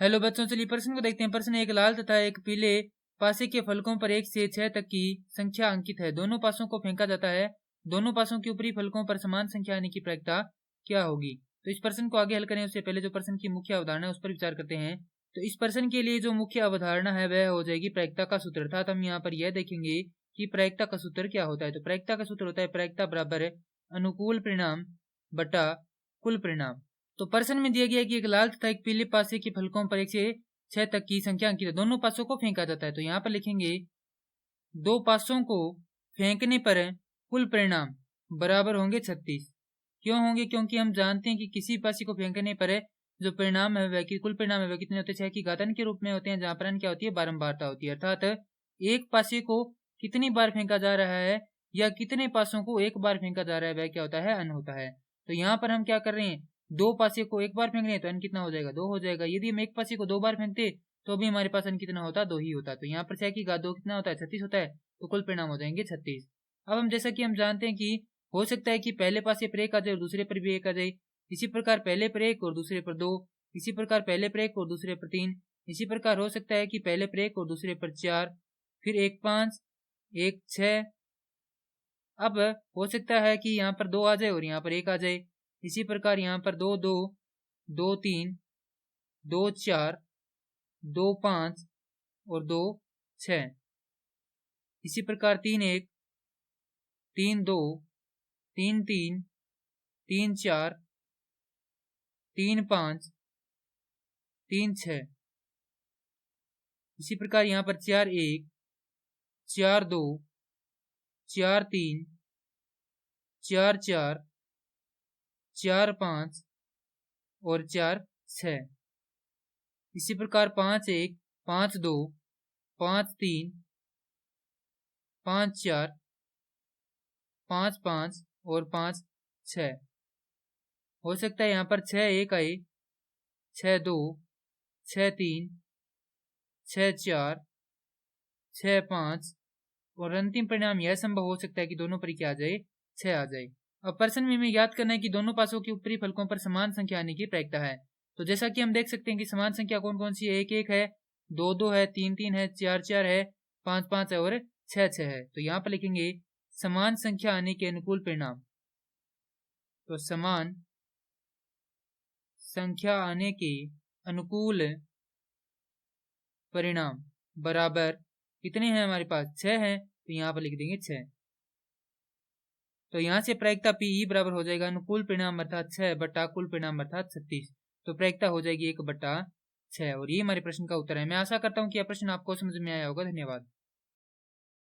Hello बच्चों, चलिए प्रश्न को देखते हैं। प्रश्न एक लाल तथा एक पीले पासे के फलकों पर 1 से 6 तक की संख्या अंकित है। दोनों पासों को फेंका जाता है। दोनों पासों के ऊपरी फलकों पर समान संख्या आने की प्रायिकता क्या होगी? तो इस प्रश्न को आगे हल करें उससे पहले जो प्रश्न की मुख्य अवधारणा है उस पर विचार करते हैं। तो इस प्रश्न के लिए जो मुख्य अवधारणा है वह हो जाएगी प्रायिकता का सूत्र। अर्थात हम यहाँ पर यह देखेंगे कि प्रायिकता का सूत्र क्या होता है। तो प्रायिकता का सूत्र होता है प्रायिकता बराबर अनुकूल परिणाम बटा कुल परिणाम। तो प्रश्न में दिया गया है कि एक लाल तथा एक पीले पासे के फलकों पर 1 से 6 तक की संख्या अंकित है। दोनों पासों को फेंका जाता है। तो यहाँ पर लिखेंगे दो पासों को फेंकने पर कुल परिणाम बराबर होंगे 36। क्यों होंगे? क्योंकि हम जानते हैं कि किसी पासे को फेंकने पर जो परिणाम है वह कुल परिणाम है वह कितने होते हैं? 6 की घातांक के रूप में होते हैं, जहां पर n क्या होती है? बारंबारता होती है। अर्थात एक पासे को कितनी बार फेंका जा रहा है या कितने पासों को एक बार फेंका जा रहा है वह क्या होता है? n होता है। तो यहाँ पर हम क्या कर रहे हैं? दो पासे को एक बार फेंक रहे हैं तो n कितना हो जाएगा? 2 हो जाएगा। यदि हम एक पासे को 2 बार फेंकते तो भी हमारे पास n कितना होता? 2 ही होता। तो यहाँ पर 6 की घात 2 कितना होता है? 36 होता है। तो कुल परिणाम हो जाएंगे 36। अब हम जैसा कि हम जानते हैं कि हो सकता है कि पहले पासे पर 1 आ जाए और दूसरे पर भी 1 आ जाए। इसी प्रकार पहले पर 1 और दूसरे पर 2। इसी प्रकार पहले पर 1 और दूसरे पर 3। इसी प्रकार हो सकता है कि पहले पर 1 और दूसरे पर 4, फिर 1 5, 1 6। अब हो सकता है कि यहाँ पर 2 आ जाए और यहाँ पर 1 आ जाए। इसी प्रकार यहाँ पर 2 2, 2 3, 2 4, 2 5 और 2 6। इसी प्रकार 3 1, 3 2, 3 3, 3 4, 3 5, 3 6। इसी प्रकार यहाँ पर 4 1, 4 2, 4 3, 4 4, 4 5 और 4 6। इसी प्रकार 5 1, 5 2, 5 3, 5 4, 5 5 और 5 6। हो सकता है यहाँ पर 6 1 आए, 6 2, 6 3, 6 4, 6 5 और अंतिम परिणाम यह संभव हो सकता है कि दोनों पर क्या आ जाए? 6 आ जाए। अब प्रश्न में हमें याद करना है कि दोनों पासों के ऊपरी फलकों पर समान संख्या आने की प्रायिकता है। तो जैसा कि हम देख सकते हैं कि समान संख्या कौन कौन सी है? 1 1 है, 2 2 है, 3 3 है, 4 4 है, 5 5 है और 6 6 है। तो यहाँ पर लिखेंगे समान संख्या आने के अनुकूल परिणाम। तो समान संख्या आने के अनुकूल परिणाम बराबर कितने हैं हमारे पास? 6 है। तो यहाँ पर लिख देंगे 6। तो यहाँ से प्रायिकता पी बराबर हो जाएगा अनुकूल परिणाम अर्थात 6 बटा कुल परिणाम अर्थात 36। तो प्रायिकता हो जाएगी 1 बटा 6 और ये हमारे प्रश्न का उत्तर है। मैं आशा करता हूँ कि यह प्रश्न आपको समझ में आया होगा। धन्यवाद।